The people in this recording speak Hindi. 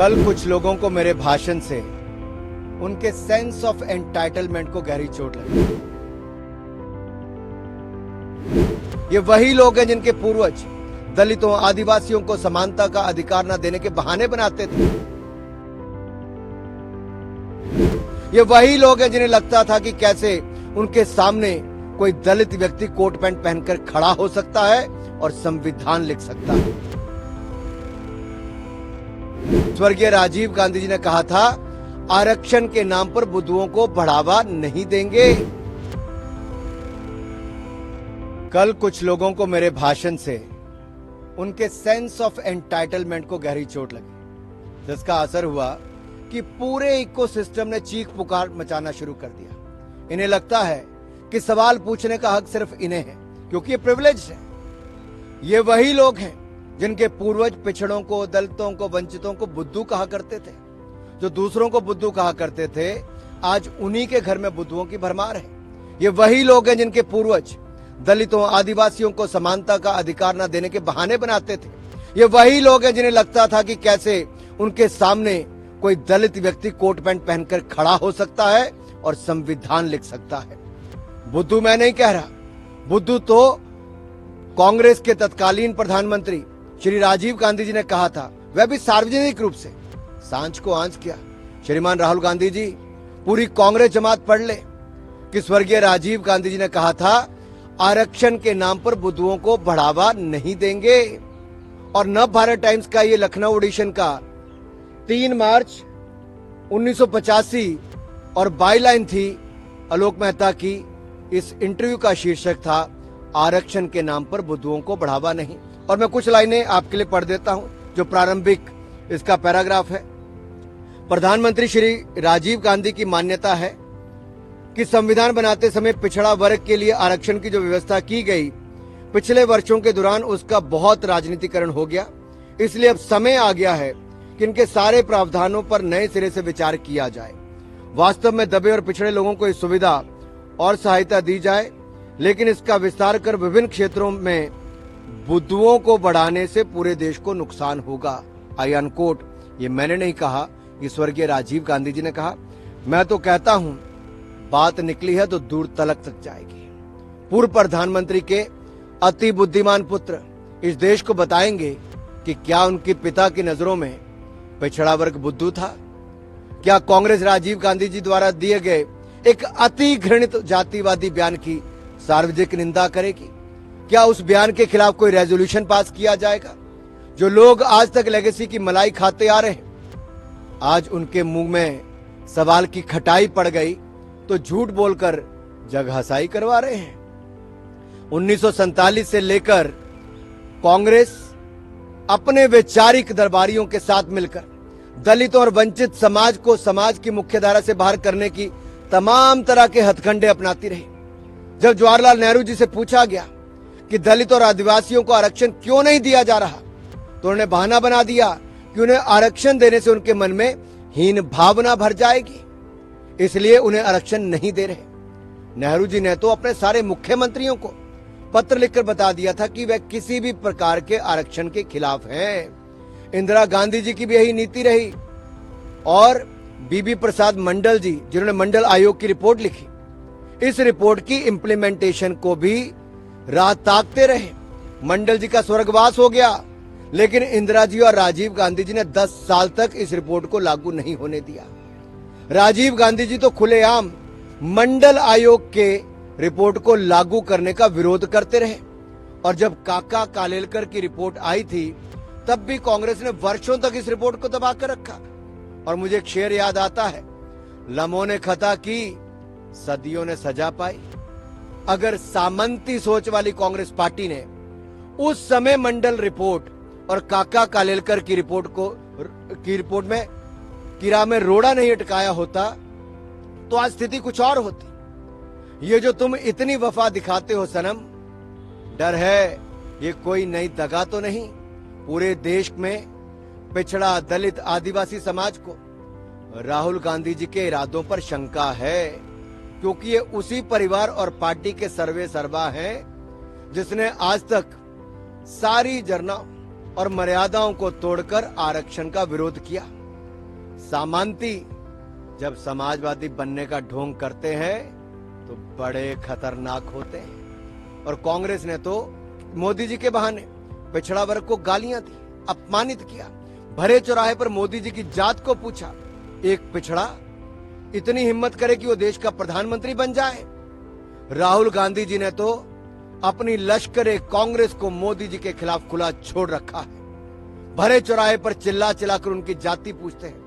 कल कुछ लोगों को मेरे भाषण से उनके सेंस ऑफ एंटाइटलमेंट को गहरी चोट लगी। ये वही लोग हैं जिनके पूर्वज दलितों आदिवासियों को समानता का अधिकार न देने के बहाने बनाते थे। ये वही लोग हैं जिन्हें लगता था कि कैसे उनके सामने कोई दलित व्यक्ति कोट पैंट पहनकर खड़ा हो सकता है और संविधान लिख सकता है। स्वर्गीय राजीव गांधी जी ने कहा था, आरक्षण के नाम पर बुद्धुओं को बढ़ावा नहीं देंगे। कल कुछ लोगों को मेरे भाषण से उनके सेंस ऑफ एंटाइटलमेंट को गहरी चोट लगी, जिसका असर हुआ कि पूरे इकोसिस्टम ने चीख पुकार मचाना शुरू कर दिया। इन्हें लगता है कि सवाल पूछने का हक सिर्फ इन्हें है, क्योंकि ये प्रिविलेज है। ये वही लोग हैं जिनके पूर्वज पिछड़ों को, दलितों को, वंचितों को बुद्धू कहा करते थे। जो दूसरों को बुद्धू कहा करते थे, आज उन्हीं के घर में बुद्धुओं की भरमार है। ये वही लोग हैं जिनके पूर्वज दलितों आदिवासियों को समानता का अधिकार न देने के बहाने बनाते थे। ये वही लोग हैं जिन्हें लगता था कि कैसे उनके सामने कोई दलित व्यक्ति कोट पैंट पहनकर खड़ा हो सकता है और संविधान लिख सकता है। बुद्धू मैं नहीं कह रहा, बुद्धू तो कांग्रेस के तत्कालीन प्रधानमंत्री श्री राजीव गांधी जी ने कहा था, वह भी सार्वजनिक रूप से। सांझ को आंच किया श्रीमान राहुल गांधी जी, पूरी कांग्रेस जमात पढ़ ले कि स्वर्गीय राजीव गांधी जी ने कहा था, आरक्षण के नाम पर बुद्धुओं को बढ़ावा नहीं देंगे। और नव भारत टाइम्स का ये लखनऊ एडिशन का 3 मार्च 1985 और बाईलाइन थी आलोक मेहता की। इस इंटरव्यू का शीर्षक था, आरक्षण के नाम पर बुद्धुओं को बढ़ावा नहीं। और मैं कुछ लाइनें आपके लिए पढ़ देता हूं, जो प्रारंभिक इसका पैराग्राफ है। प्रधानमंत्री श्री राजीव गांधी की मान्यता है कि संविधान बनाते समय पिछड़ा वर्ग के लिए आरक्षण की जो व्यवस्था की गई, पिछले वर्षों के दौरान उसका बहुत राजनीतिकरण हो गया। इसलिए अब समय आ गया है कि इनके सारे प्रावधानों पर नए सिरे से विचार किया जाए। वास्तव में दबे और पिछड़े लोगों को इस सुविधा और सहायता दी जाए, लेकिन इसका विस्तार कर विभिन्न क्षेत्रों में बुद्धुओं को बढ़ाने से पूरे देश को नुकसान होगा। आई अनकोट। ये मैंने नहीं कहा, ये स्वर्गीय राजीव गांधी जी ने कहा। मैं तो कहता हूं, बात निकली है तो दूर तलक तक जाएगी। पूर्व प्रधानमंत्री के अति बुद्धिमान पुत्र इस देश को बताएंगे कि क्या उनके पिता की नजरों में पिछड़ा वर्ग बुद्धू था? क्या कांग्रेस राजीव गांधी जी द्वारा दिए गए एक अति घृणित जातिवादी बयान की सार्वजनिक निंदा करेगी? क्या उस बयान के खिलाफ कोई रेजोल्यूशन पास किया जाएगा? जो लोग आज तक लेगेसी की मलाई खाते आ रहे हैं, आज उनके मुंह में सवाल की खटाई पड़ गई तो झूठ बोलकर जगहसाई करवा रहे हैं। 1947 से लेकर कांग्रेस अपने वैचारिक दरबारियों के साथ मिलकर दलितों और वंचित समाज को समाज की मुख्यधारा से बाहर करने की तमाम तरह के हथकंडे अपनाती रही। जब जवाहरलाल नेहरू जी से पूछा गया कि दलित और आदिवासियों को आरक्षण क्यों नहीं दिया जा रहा, तो उन्होंने बहाना बना दिया कि उन्हें आरक्षण देने से उनके मन में हीन भावना भर जाएगी, इसलिए उन्हें आरक्षण नहीं दे रहे। नेहरू जी ने तो अपने सारे मुख्यमंत्रियों को पत्र लिखकर बता दिया था कि वह किसी भी प्रकार के आरक्षण के खिलाफ हैं। इंदिरा गांधी जी की भी यही नीति रही। और बीबी प्रसाद मंडल जी, जिन्होंने मंडल आयोग की रिपोर्ट लिखी, इस रिपोर्ट की इंप्लीमेंटेशन को भी राह ताकते रहे। मंडल जी का स्वर्गवास हो गया, लेकिन इंदिरा जी और राजीव गांधी जी ने 10 साल तक इस रिपोर्ट को लागू नहीं होने दिया। राजीव गांधी जी तो खुलेआम मंडल आयोग के रिपोर्ट को लागू करने का विरोध करते रहे। और जब काका कालेलकर की रिपोर्ट आई थी, तब भी कांग्रेस ने वर्षों तक इस रिपोर्ट को दबा कर रखा। और मुझे एक शेर याद आता है, लम्हों ने खता की, सदियों ने सजा पाई। अगर सामंती सोच वाली कांग्रेस पार्टी ने उस समय मंडल रिपोर्ट और काका कालेलकर की रिपोर्ट में कीड़ा में रोड़ा नहीं अटकाया होता, तो आज स्थिति कुछ और होती। ये जो तुम इतनी वफा दिखाते हो सनम, डर है ये कोई नई दगा तो नहीं? पूरे देश में पिछड़ा, दलित, आदिवासी समाज को राहुल गांधी जी के इरादों पर शंका है, क्योंकि ये उसी परिवार और पार्टी के सर्वे सर्वा हैं जिसने आज तक सारी जरना और मर्यादाओं को तोड़कर आरक्षण का विरोध किया। सामंती जब समाजवादी बनने का ढोंग करते हैं तो बड़े खतरनाक होते हैं। और कांग्रेस ने तो मोदी जी के बहाने पिछड़ा वर्ग को गालियां दी, अपमानित किया। भरे चौराहे पर मोदी जी की जात को पूछा। एक पिछड़ा इतनी हिम्मत करे कि वो देश का प्रधानमंत्री बन जाए। राहुल गांधी जी ने तो अपनी लश्करे कांग्रेस को मोदी जी के खिलाफ खुला छोड़ रखा है। भरे चौराहे पर चिल्ला चिल्लाकर उनकी जाति पूछते हैं।